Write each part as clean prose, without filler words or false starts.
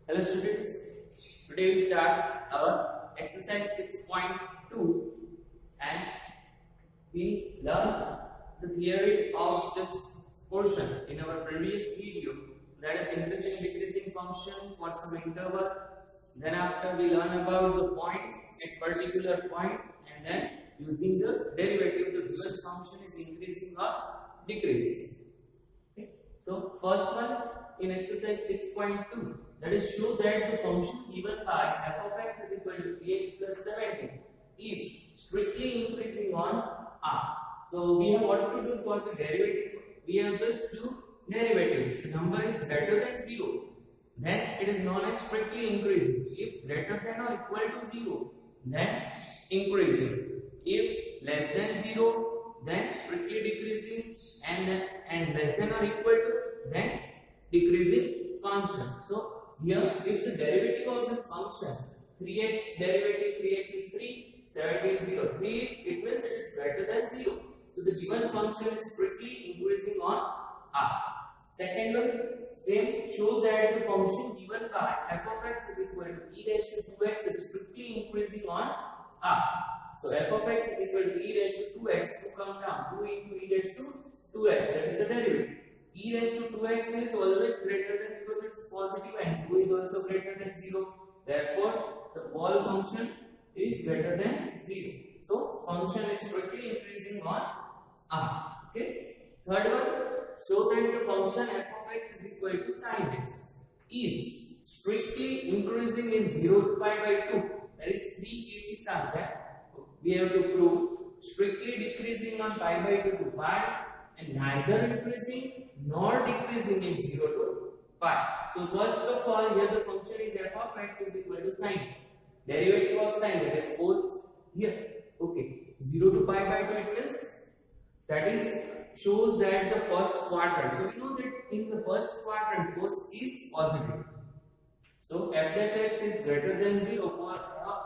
Hello students, today we start our exercise 6.2 and we learned the theory of this portion in our previous video, that is increasing decreasing function for some interval. Then after we learn about the points at particular point, and then using the derivative, the given function is increasing or decreasing. Okay. So first one in exercise 6.2, that is show that the function given by f of x is equal to 3x plus 17 is strictly increasing on r. So we have what to do for the derivative? We have just do derivative. If the number is greater than 0, then it is known as strictly increasing. If greater than or equal to 0, then increasing. If less than 0, then strictly decreasing, and less than or equal to, then decreasing function. So here, if the derivative of this function 3x derivative 3x is 3, 17 0 3, it means it is greater than 0. So the given function is strictly increasing on r. Second one, same, show that the function given by f of x is equal to e raised to 2x is strictly increasing on r. So f of x is equal to e raised to 2x to come down 2 into e raised to 2x, that is the derivative. E raised to 2x is always greater than, because it's positive, and 2 is also greater than 0. Therefore, the whole function is greater than 0. So function is strictly increasing on r. Okay. Third one, show that the function f of x is equal to sin x is strictly increasing in 0 to pi by 2. That is 3 cases are there. We have to prove strictly decreasing on pi by 2 to pi, and neither increasing nor decreasing in 0 to pi. So first of all, here the function is f of x is equal to sin x. Derivative of sin, that is cos here. Okay, 0 to pi by 2, it means that is shows that the first quadrant. So we know that in the first quadrant cos is positive. So f dash x is greater than 0 for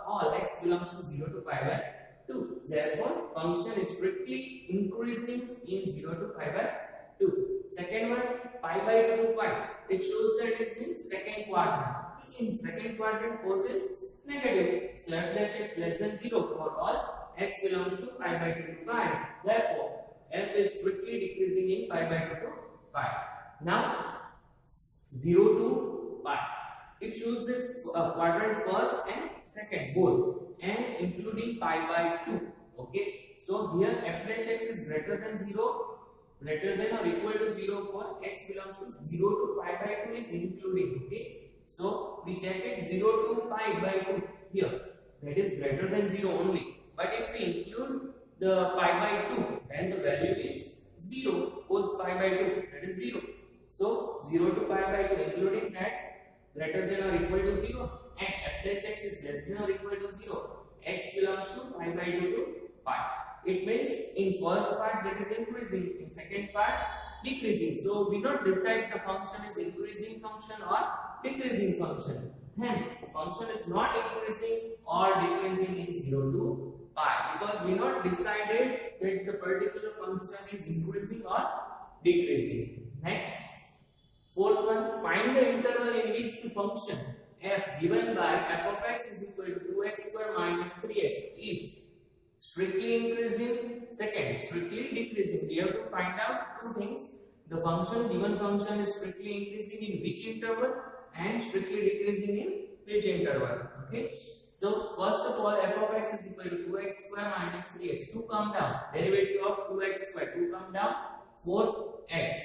all x belongs to 0 to pi by 2. Therefore, function is strictly increasing in 0 to pi by 2. Second one, pi by 2 to pi. It shows that it is in second quadrant. In second quadrant, cos is negative. So f dash x less than 0 for all x belongs to pi by 2 to pi. Therefore, f is strictly decreasing in pi by 2 to pi. Now, 0 to pi. It shows this quadrant first and second both, and including pi by 2. Okay, so here f dash x is greater than 0, greater than or equal to 0 for x belongs to 0 to pi by 2 is including. Okay, so we check it 0 to pi by 2 here, that is greater than 0 only. But if we include the pi by 2, then the value is 0 cos pi by 2, that is 0. So 0 to pi by 2 including that, greater than or equal to 0, and f dash x is less than or equal to 0, x belongs to pi by 2 to pi. It means in first part that is increasing, in second part decreasing. So we not decide the function is increasing function or decreasing function. Hence, the function is not increasing or decreasing in 0 to pi, because we not decided that the particular function is increasing or decreasing. Next, fourth one, find the interval in which the function f given by f of x is equal to 2x square minus 3x is strictly increasing, second strictly decreasing. We have to find out two things. The function, given function is strictly increasing in which interval and strictly decreasing in which interval. Okay. So first of all, f of x is equal to 2x square minus 3x. 2 come down. Derivative of 2x square. 2 come down. 4x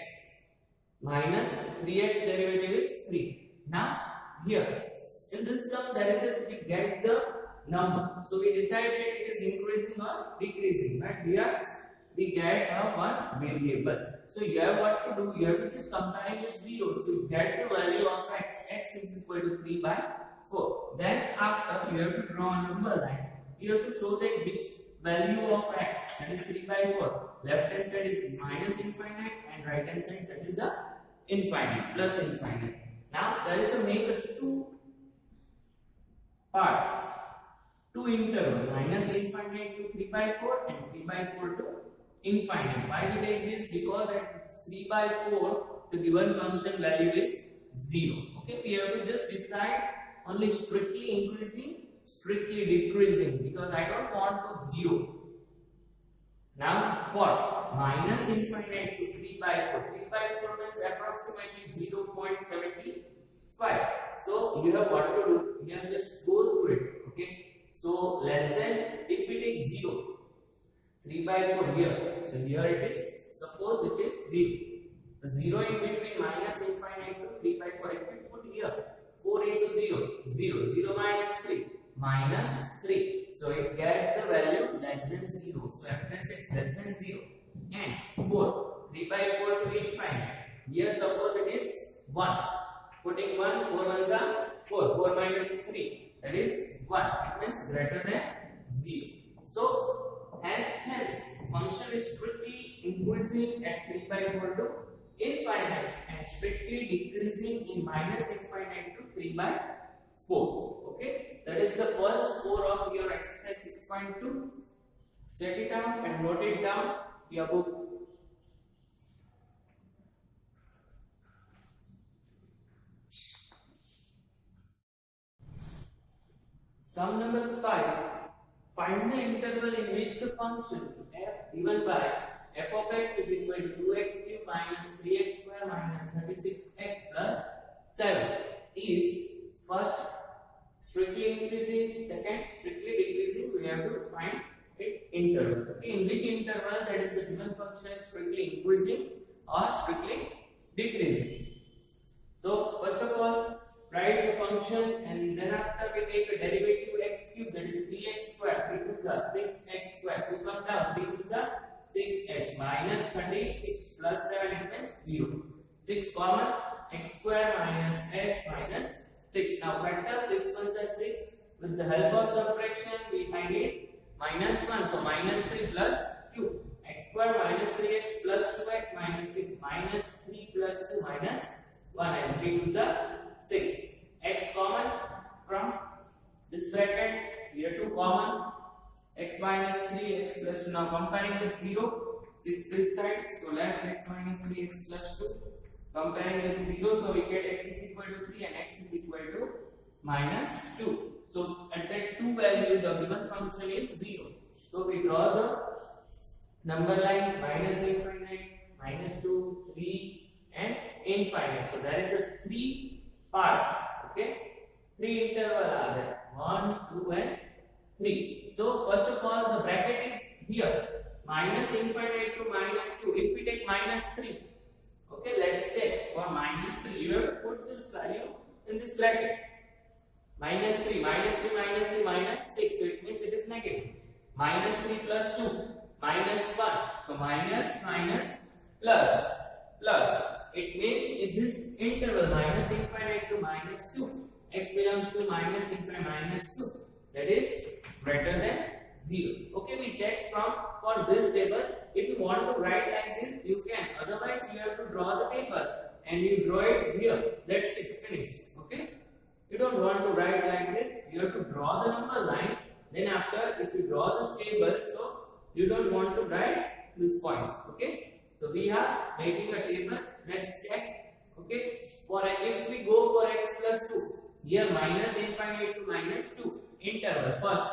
minus 3x derivative is 3. Now here in this sum there is a, we get the number. So we decided it is increasing or decreasing. But here we get a one variable. So you have what to do? You have to just combine with 0. So you get the value of x. X is equal to 3 by 4. Then after you have to draw a number line. You have to show that which value of x, that is 3 by 4. Left hand side is minus infinite and right hand side that is a infinite, plus infinite. Now there is a make a two part, two interval, minus infinite to 3 by 4 and 3 by 4 to infinite. Why we take this? Because at 3 by 4 the given function value is 0. Okay, we have to just decide only strictly increasing, strictly decreasing, because I don't want to 0. Now for minus infinite to 3 by 4, 3 by 4 means approximately 0.75. So you have what to do, you have just go through it. Okay, so less than, if we take 0, 3 by 4 here, so here it is, suppose it is 0. The 0 in between minus infinite to 3 by 4, if we put here 4 into 0, 0, 0 minus 3, minus 3. So it gets the value less than 0. So f plus x less than 0. And 4, 3 by 4 to be infinite. Here suppose it is 1. Putting 1, 4 ones are 4. 4 minus 3, that is 1. It means greater than 0. So, and hence function is strictly increasing at 3 by 4 to infinite and strictly decreasing in minus infinite to 3 by 4. Okay, that is the first 4 of your exercise 6.2. Check it out and note it down in your book. Sum number 5. Find the interval in which the function f given by f of x is equal to 2x cube minus 3x square minus 36x plus 7 is first strictly increasing, second strictly decreasing. We have to find it interval. Okay, in which interval that is the given function is strictly increasing or strictly decreasing. So first of all, write the function and then after we take a derivative x cube, that is 3x square, 3 2s are 6x square, 2 come down, 3 2s are 6x minus 36 plus 7 equals 0. 6 common, x square minus x minus 6. Now factor 6 ones are 6. With the help of subtraction we find it minus 1. So minus 3 plus 2. X square minus 3x plus 2x minus 6 minus 3 plus 2 minus 1 and 3 2s are 6. X common from this bracket, here 2 common. X minus 3 x plus 2. Now comparing with 0, 6 this side, so left x minus 3 x plus 2. Comparing with 0, so we get x is equal to 3 and x is equal to minus 2. So at that 2 value, the given function is 0. So we draw the number line minus infinite, minus 2, 3 and infinite. So there is a 3 part. Okay, 3 interval are there, 1, 2 and 3. So first of all, the bracket is here, minus infinite to minus 2. If we take minus 3, okay, let's check for minus 3. You have to put this value in this bracket. Minus 3, minus 3, minus 3, minus 6. So it means it is negative. Minus 3 plus 2, minus 1. So minus, minus, plus, plus. It means in this interval minus infinite to minus 2, x belongs to minus infinite minus 2. That is greater than 0. Okay, we check from for this table. If you want to write like this, you can. Otherwise, you have to draw the table and you draw it here. That's it, finished. Okay. You don't want to write like this. You have to draw the number line. Then after, if you draw this table, so you don't want to write these points. Okay. So we are making a table. Let's check. Okay. For if we go for x plus 2, here minus infinite to minus 2 interval first.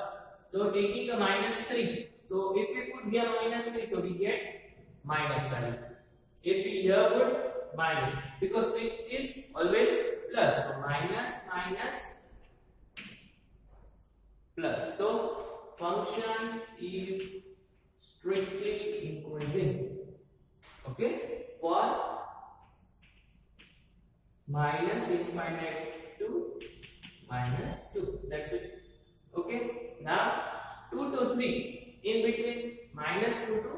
So taking a minus 3. So if we put here minus 3, so we get minus value. If we here put minus, because 6 is always plus. So minus, minus, plus. So function is strictly increasing. Okay, for minus infinite to minus 2. That's it. Okay, now 2 to 3. In between minus 2 to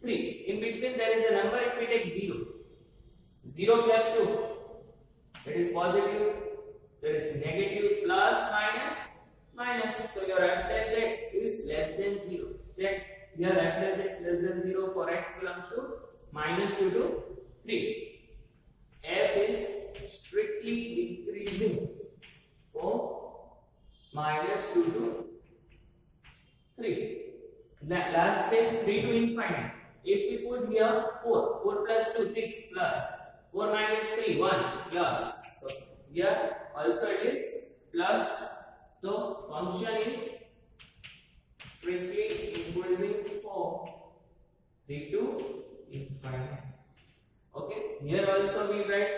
3. In between there is a number. If we take 0, 0 plus 2, it is positive. There is negative, plus, minus, minus. So your f dash x is less than 0. Check here, f dash x less than 0 for x belongs to minus 2 to 3. F is strictly decreasing for minus 2 to 3. Last case 3 to infinite. If we put here 4, 4 plus 2, 6 plus 4 minus 3, 1 plus. So here also it is plus. So function is strictly increasing for 3 to infinite. Okay, here also we write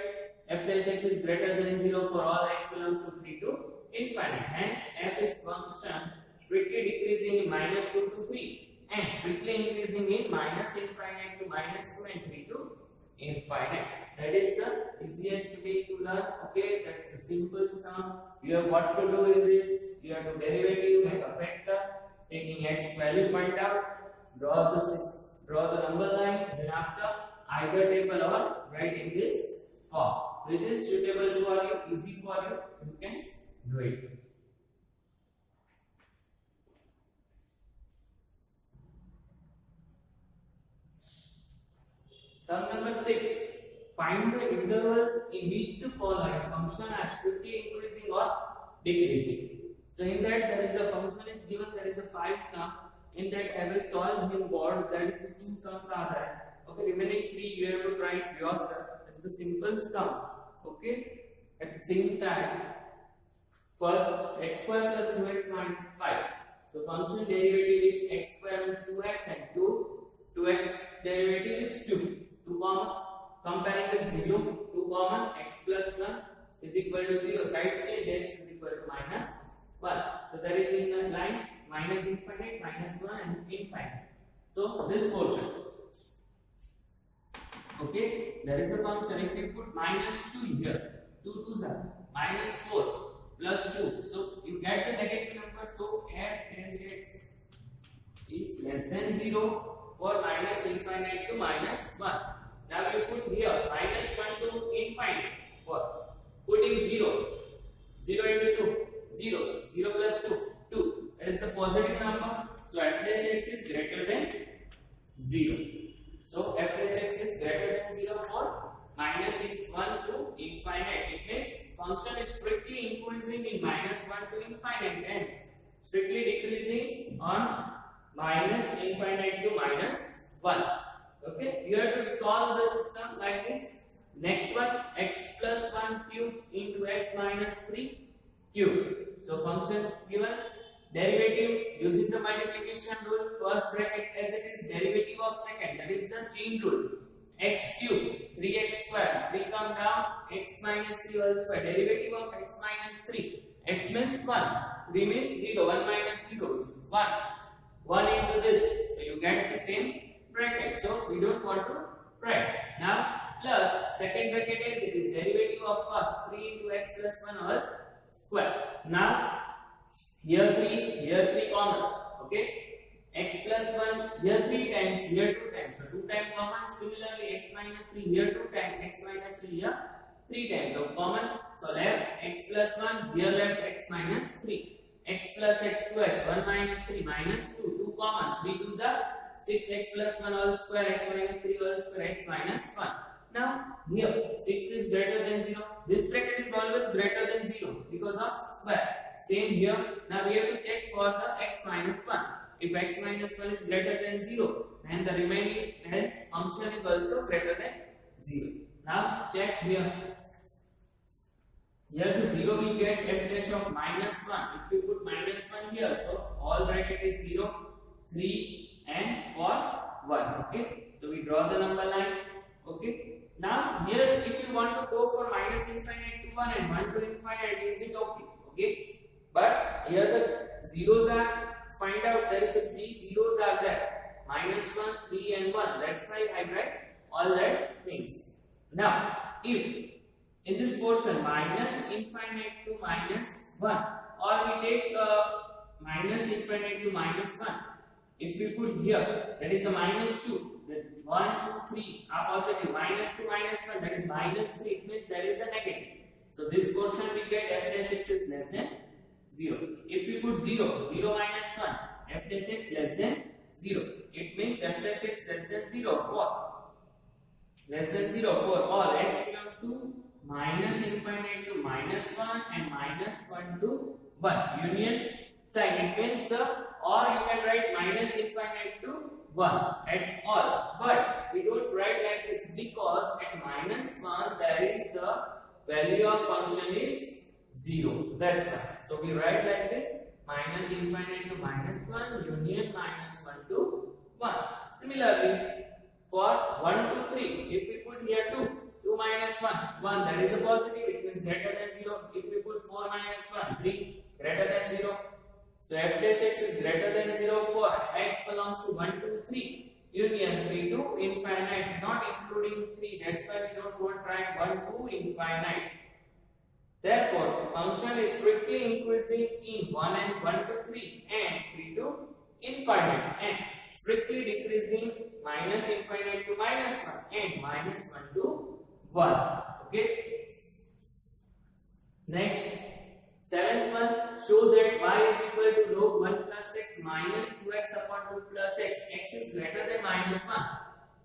f dash x is greater than 0 for all x belongs to 3 to infinite. Hence f is function strictly decreasing in minus 2 to 3 and strictly increasing in minus infinite to minus 2 and 3 to infinite. That is the easiest way to learn. Okay, that's a simple sum. You have what to do in this. You have to derivative, make a factor, taking x value, find out, draw the number line, then after either table or write in this form. Which is suitable for you, easy for you, you can do it. Sum number 6. Find the intervals in which the following function are strictly increasing or decreasing. So in that there is a function is given, there is a 5 sum. In that I will solve in board, that is 2 sums are there. Okay, remaining 3 you have to try it yourself. It's the simple sum. Okay, at the same time, first x square plus 2x minus 5. So function derivative is x square is 2x and 2x derivative is 2. 2 common, comparing with 0, 2 common, x plus 1 is equal to 0. Side change, x is equal to minus 1. So there is in the line minus infinite, minus 1 and infinite. So this portion. Okay, there is a function. If you put minus 2 here, 2 2s are minus 4 plus 2. So you get the negative number. So f dash x is less than 0 for minus infinite to minus 1. Now you put here minus 1 to infinite. For putting 0, 0 into 2, 0, 0 plus 2, 2. That is the positive number. So f dash x is greater than 0. So f dash x is greater than 0 for minus 1 to infinite. It means function is strictly increasing in minus 1 to infinite and strictly decreasing on minus infinite to minus 1. Okay, you have to solve the sum like this. Next one, x plus 1 cube into x minus 3 cube. So function given, derivative using the multiplication rule, first bracket as it is derivative of second, that is the chain rule. X cube, 3x square, 3 come down, x minus 3 whole square, derivative of x minus 3. X means 1, 3 means 0, 1 minus 0 is 1. 1 into this, so you get the same bracket. So we don't want to write. Now plus second bracket is it is derivative of first 3 into x plus 1 whole square. Now here 3 common. Okay, x plus 1 here 3 times, here 2 times. So 2 times common. Similarly x minus 3 here 2 times, x minus 3 here 3 times. So common. So left x plus 1, here left x minus 3. X plus x 2x, 1 minus 3 minus 2, 2 common. 3 2s are 6x plus 1 whole square, x minus 3 whole square, x minus 1. Now here 6 is greater than 0. This bracket is always greater than 0 because of square. Same here. Now we have to check for the x minus 1. If x minus 1 is greater than 0, then the remaining function is also greater than 0. Now check here. Here the 0 we get f dash of minus 1. If you put minus 1 here, so all bracket is 0, 3 and for 1. Okay, so we draw the number line. Okay, now here if you want to go for minus infinite to 1 and 1 to infinite, is it okay? Okay, but here the zeros are, find out there is a 3 zeros are there, minus 1, 3 and 1. That's why I write all that things. Now if in this portion minus infinite to minus 1, or we take minus infinite to minus 1. If we put here, that is a minus 2, then 1, 2, 3 are positive, minus 2, minus 1, that is minus 3, it means there is a negative. So this portion we get f dash x is less than 0. If we put 0, 0 minus 1, f dash x less than 0, it means f dash x less than 0 for less than 0 for all x belongs to minus infinite to minus 1 and minus 1 to 1. Union sign, it means the, or you can write minus infinite to 1 at all. But we don't write like this because at minus 1 there is the value of function is 0. That's why. So we write like this: minus infinite to minus 1 union minus 1 to 1. Similarly, for 1 to 3, if we put here 2 minus 1, that is a positive, it means greater than 0. If we put 4 minus 1, 3, greater than 0. So f dash x is greater than 0 for x belongs to 1 to 3, union 3 to infinite, not including 3. That's why we don't want to write 1 to infinite. Therefore, function is strictly increasing in 1 and 1 to 3 and 3 to infinite, and strictly decreasing minus infinite to minus 1 and minus 1 to 1. Okay. Next, seventh one, show that y is equal to log 1 plus x minus 2x upon 2 plus x is greater than minus 1,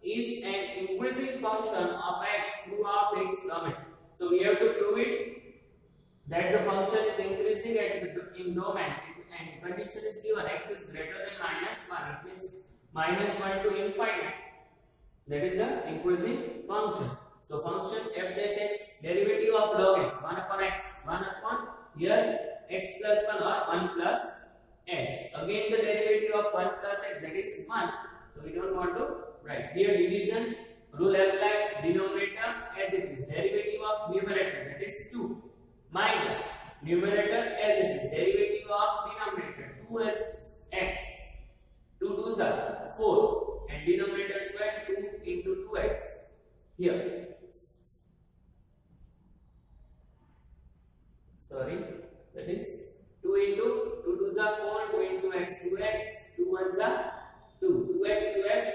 is an increasing function of x throughout its domain. So we have to prove it that the function is increasing in domain, and condition is given: x is greater than minus 1. It means minus 1 to infinite. That is an increasing function. So function f dash x, derivative of log x, 1 upon x, 1 upon here x plus 1 or 1 plus x. Again the derivative of 1 plus x, that is 1. So we don't want to write. Here division rule apply, denominator as it is, derivative of numerator, that is 2, minus numerator as it is, derivative of denominator 2 as x. 2 2s are 4 and denominator square 2 into 2x. Here, sorry, that is 2 into 2 2s are 4, 2 into x 2x, 2 1s are 2, 2x 2x,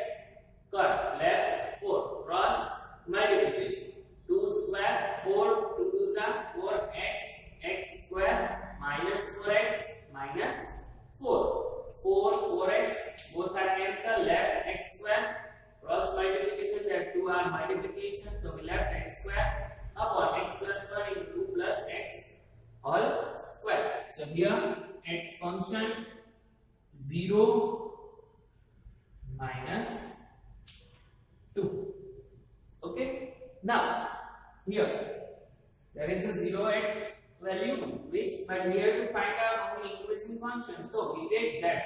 cut, left 4, cross multiplication, 2 square 4, 2 2s are 4x, x square minus 4x minus 4, 4x, both are cancelled, left x square, cross multiplication, that 2 are multiplication, so we left x square upon x plus 1 into 2 plus x all square. So here at function 0 minus 2. Okay. Now here there is a 0 at value, which but we have to find out only increasing function. So we take that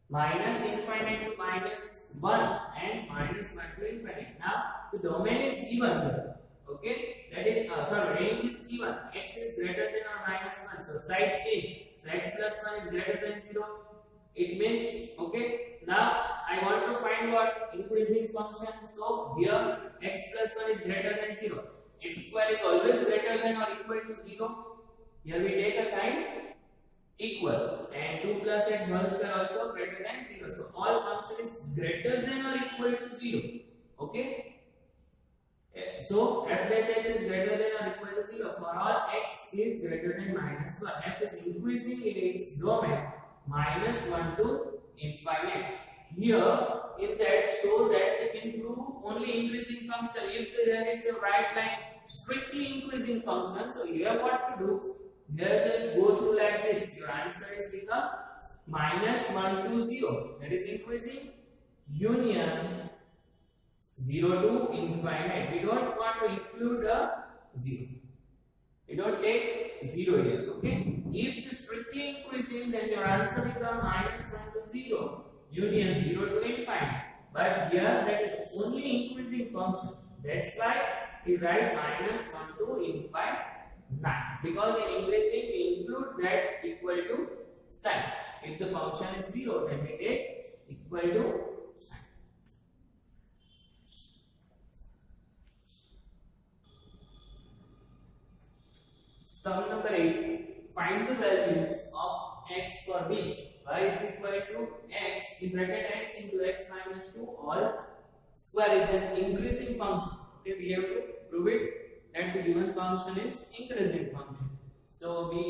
minus infinite to minus 1 and minus 1 to infinite. Now the domain is given here. Okay, that is range is given. X is greater than or minus 1. So side change. So x plus 1 is greater than 0. It means, okay, now I want to find what increasing function. So here x plus 1 is greater than 0. X square is always greater than or equal to 0. Here we take a sign equal, and 2 plus x whole square also greater than 0. So all function is greater than or equal to 0. Okay. So f dash x is greater than or equal to 0 for all x is greater than minus 1. F is increasing in its domain minus 1 to infinite. Here in that show that it can prove only increasing function if there is a right line strictly increasing function. So here what to do? Here just go through like this. Your answer is become minus 1 to 0. That is increasing union 0 to infinite. We don't want to include a 0. We don't take 0 here. Okay. If it is strictly increasing, then your answer becomes minus 1 to 0. Union 0 to infinite. But here that is only increasing function. That's why we write minus 1 to infinite. Because in increasing we include that equal to sign. If the function is 0, then we take equal to sign. Sum number 8. Find the values of x for which y is equal to x in bracket x into x minus 2 all square is an increasing function. Okay, we have to prove it that the given function is increasing function. So we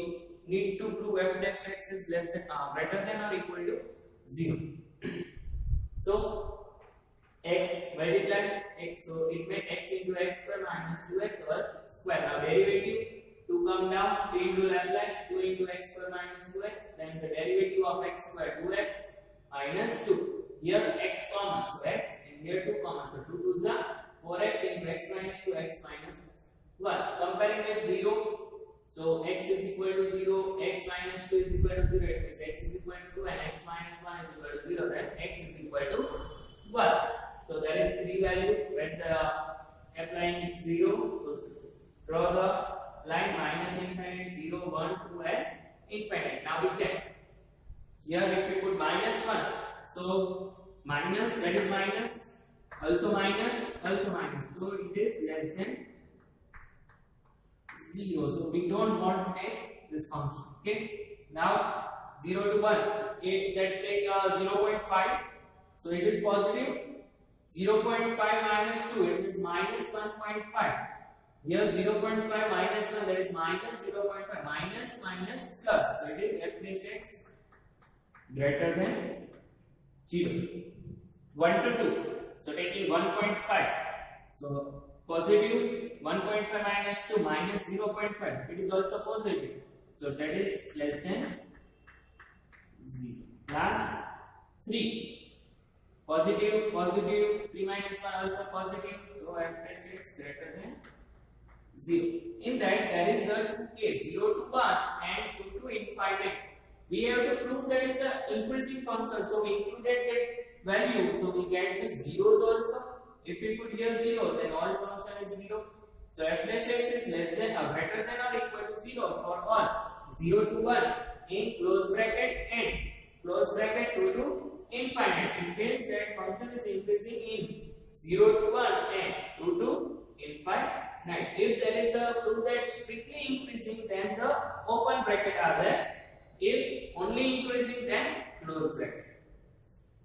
need to prove f dash x is less than greater than or equal to 0. So x multiply x, so it makes x into x square minus 2x all square. Now derivative to come down, chain rule apply, 2 into x square minus 2x, then the derivative of x square 2x minus 2. Here x common, so x, and here 2 common, so 2 2s are 4x into x minus 2x minus 1. Compare comparing with 0. So x is equal to 0, x minus 2 is equal to 0. It means x is equal to 2 and x minus 1 is equal to 0. Then x is equal to 1. So that is 3 value when the applying 0. So draw the line minus infinite, 0, 1, 2 and infinite. Now we check. Here if we put minus 1, so minus, that is minus, also minus, also minus. So it is less than 0. So we don't want to take this function. Okay. Now 0 to 1, that take 0.5. So it is positive. 0.5 minus 2, it is minus 1.5. Here 0.5 minus 1, that is minus 0.5. Minus minus plus. So it is f dash x greater than 0. 1 to 2. So taking 1.5. So positive 1.5 minus 2 minus 0.5. It is also positive. So that is less than 0. Last 3. Positive, positive, 3 minus 1 also positive. So f dash x greater than 0. In that there is a two case, 0 to 1 and 2 to infinite. We have to prove that it's an increasing function. So we included that value. So we get this zeros also. If we put here 0, then all function is 0. So f dash x is less than or greater than or equal to 0 for all 0 to 1 in close bracket and close bracket 2 to infinite. It means that function is increasing in 0 to 1 and 2 to infinite. If there is a proof that strictly increasing, then the open bracket are there. If only increasing, then close bracket.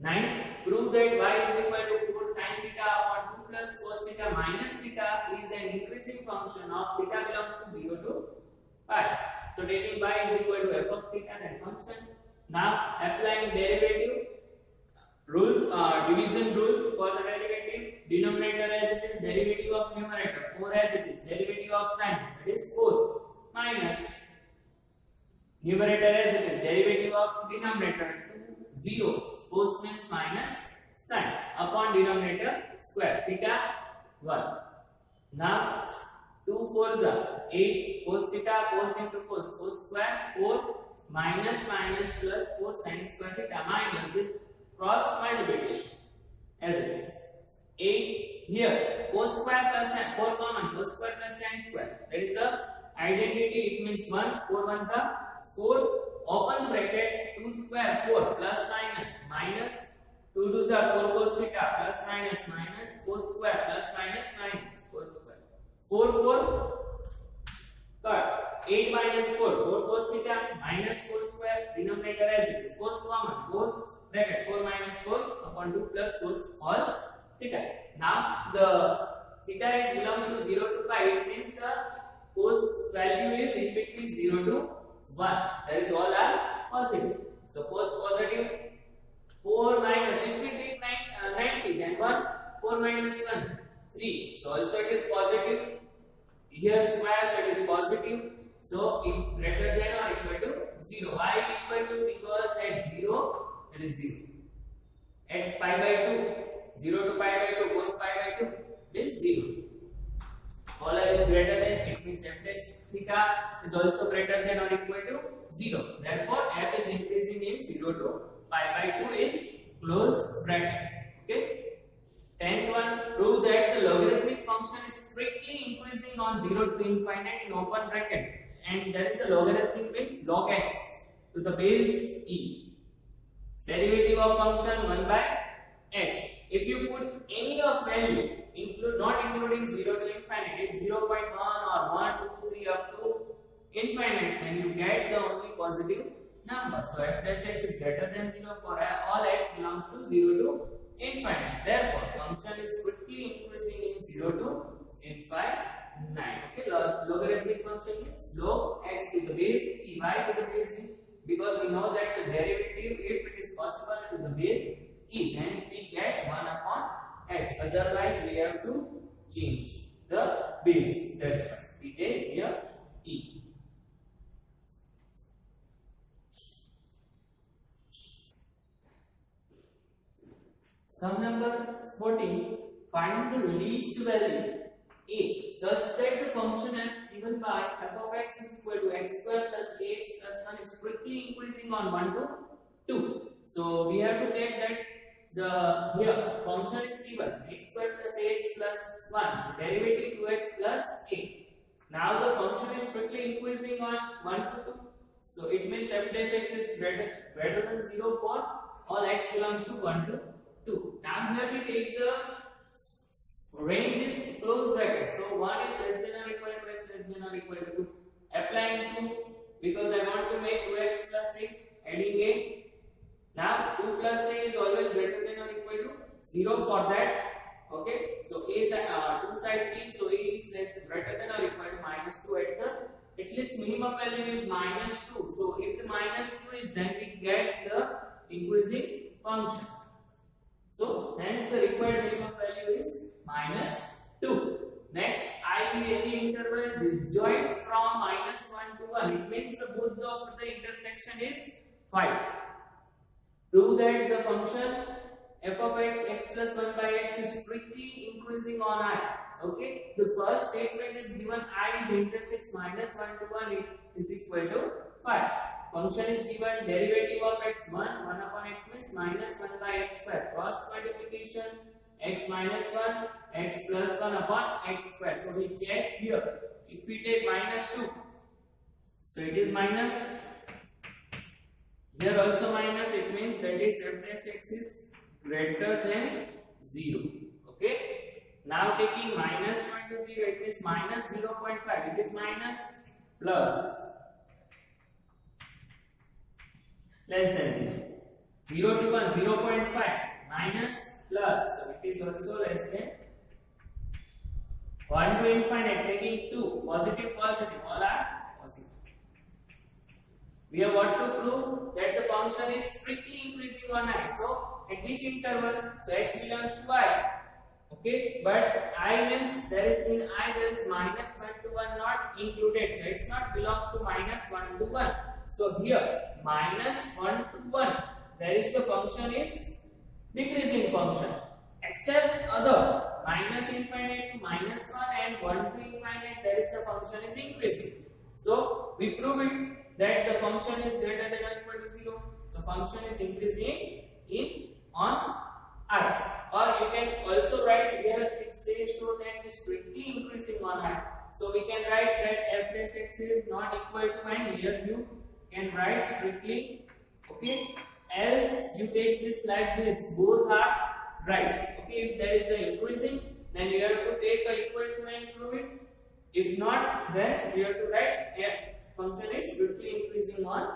9. Prove that y is equal to 4 sin theta upon 2 plus cos theta minus theta is an increasing function of theta belongs to 0 to pi. So taking y is equal to f of theta, then function. Now applying derivative rules, division rule for the derivative. Denominator as it is, derivative of numerator 4 as it is, derivative of sin, that is cos, minus numerator as it is, derivative of denominator 2, 0, cos means minus sin upon denominator square, theta 1. Now 2 4s are 8, cos theta, cos into cos, cos square 4 minus minus plus 4 sin square theta minus this cross multiplication as it is. 8 here cos square plus sin, 4 common, cos square plus sin square, that is the identity. It means 1, 4 ones are 4, open bracket 2 square 4 plus minus minus 2 2s are 4 cos theta plus minus minus cos square plus minus minus cos square 4 4 cut 8 minus 4 4 cos theta minus cos square, denominator as it is, cos common, cos bracket 4 minus cos upon 2 plus cos all theta. Now the theta is belongs to 0 to pi. It means the cos value is in between 0 to 1. That is all are positive. So cos positive 4 minus, if we take 90, then 1 4 minus 1 3. So also it is positive. Here square, so it is positive. So it greater than or equal to 0. Why equal to? Because at 0 it is 0. At pi by 2, 0 to pi by 2, cos pi by 2 is 0. All is greater than, it means f dash theta is also greater than or equal to 0. Therefore, f is increasing in 0 to pi by 2 in close bracket. Okay. 10th one, prove that the logarithmic function is strictly increasing on 0 to infinite in open bracket. And there is a logarithmic means log x to the base e. Derivative of function 1 by x. If you put any of value, not including 0 to infinite, if 0.1 or 1, 2, 3 up to infinite, then you get the only positive number. So f dash x is greater than 0 for all x belongs to 0 to infinite. Therefore, function is quickly increasing in 0 to infinite. Okay, logarithmic function means log x to the base e, y to the base e, because we know that the derivative, if it is possible to the base e, then we get 1 upon x. Otherwise, we have to change the base. That's why we take here e. Sum number 14. Find the least value a such that the function f given by f of x is equal to x square plus ax plus 1 is strictly increasing on 1 to 2. So we have to check that the here function is given x square plus ax plus 1. So derivative 2x plus a. Now the function is strictly increasing on 1 to 2. So it means f dash x is greater than 0 for all x belongs to 1 to 2. Now here we take the range is close bracket. So 1 is less than or equal to x less than or equal to 2. Applying 2 because I want to make 2x plus a, adding a. Now 2 plus a is always greater than or equal to 0 for that. Okay, so a two side change, so a is greater than or equal to minus 2 at least minimum value is minus 2. So if the minus 2 is, then we get the increasing function. So hence the required minimum value is minus 2. Next, I be any interval disjoint from minus 1 to 1. It means the both of the intersection is 5. Prove that the function f of x, x plus 1 by x is strictly increasing on I. Okay, the first statement is given I is intersects minus 1 to 1 is equal to 5. Function is given derivative of x 1 upon x means minus 1 by x square. Cross multiplication x minus 1 x plus 1 upon x square. So we check here. If we take minus 2, so it is minus. Here also minus. It means that is f dash x is greater than 0. Okay. Now taking minus 1 to 0, it means minus 0.5. It is minus plus less than 0. 0 to 1, 0.5 minus plus. So it is also less than 1 to infinite. Taking 2, positive, positive, all are positive. We have what to prove that the function is strictly increasing on I. So at which interval? So x belongs to I. Okay, but I means there is in I there is minus 1 to 1 not included. So x not belongs to minus 1 to 1. So here minus 1 to 1, there is the function is decreasing function. Except other minus infinite to minus 1 and 1 to infinite, there is the function is increasing. So we prove it that the function is greater than or equal to 0. So function is increasing in on I. Or you can also write here it says show that it is strictly increasing on I. So we can write that f dash x is not equal to n. Here you can write strictly. Okay, else you take this like this. Both are right. Okay, if there is a increasing, then you have to take a equal to n prove it. If not, then you have to write function is strictly increasing on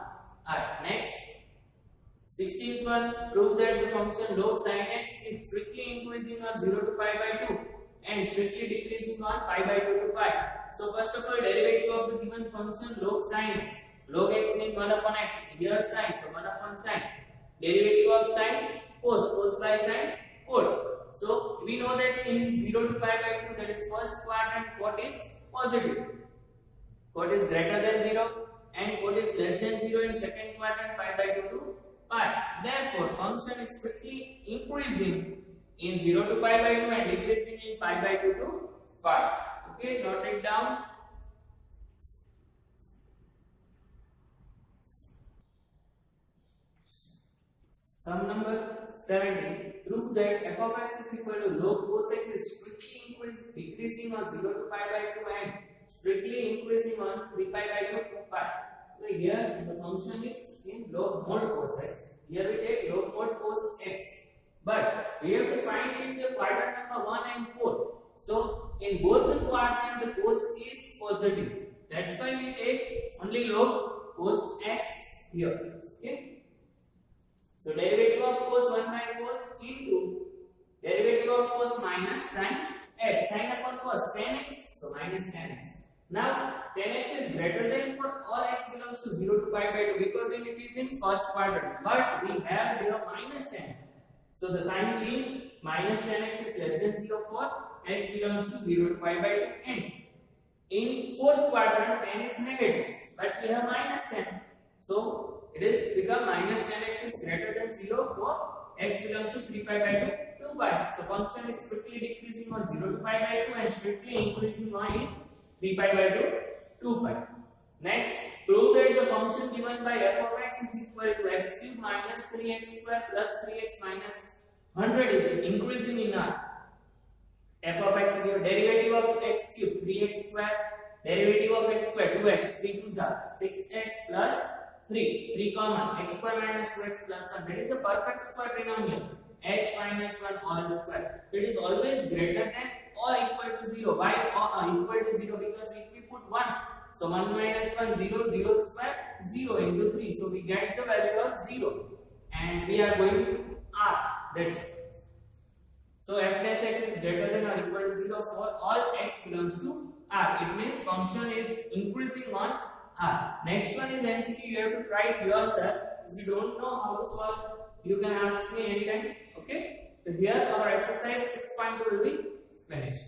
I. Next. 16th one, prove that the function log sin x is strictly increasing on 0 to pi by 2 and strictly decreasing on pi by 2 to pi. So first of all, derivative of the given function log sin x. Log x means 1 upon x. Here sin, so 1 upon sin. Derivative of sin, cos by sin, cot. So we know that in 0 to pi by 2, that is first quadrant, cot is positive. Cot is greater than 0 and cot is less than 0 in second quadrant, pi by 2 to pi. Therefore, function is strictly increasing in 0 to pi by 2 and decreasing in pi by 2 to pi. Okay, note it down. Sum number 17. Prove that f of x is equal to log cos x is strictly decreasing on 0 to pi by 2 and strictly increasing on 3 pi by 2 to pi. So here the function is in log mod cos x. Here we take log mod cos x. But we have to find in the quadrant number 1 and 4. So in both the quadrant the cos is positive. That's why we take only log cos x here. Okay. So derivative of cos 1 by cos into derivative of cos minus sin x. Sin upon cos 10x. So minus 10x. Now 10x is greater than for all x belongs to 0 to pi by 2 because it is in first quadrant. But we have here minus 10. So the sign change, minus 10x is less than 0 for x belongs to 0 to pi by 2 and in fourth quadrant 10 is negative but we have minus 10. So it is become minus 10x is greater than 0 for x belongs to 3 pi by 2 pi. So function is strictly decreasing on 0 to pi by 2 and strictly increasing on 3 pi by 2, 2 pi. Next, prove that the function given by f of x is equal to x cube minus 3x square plus 3x minus 100 is increasing in R. F of x is your derivative of x cube 3x square, derivative of x square 2x, 3 2s are 6x plus 3 common, x square minus 2x plus 1. That is a perfect square trinomial. X minus 1 all square. So it is always greater than or equal to 0. Why equal to 0? Because if we put 1, so 1 minus 1 0, 0 square 0 into 3. So we get the value of 0 and we are going to R. That's it. So f dash x is greater than or equal to 0 for all x belongs to R. It means function is increasing on R. Next one is MCQ. You have to try it yourself. If you don't know how to solve, you can ask me anytime. Okay. So here our exercise 6.2 will be finished.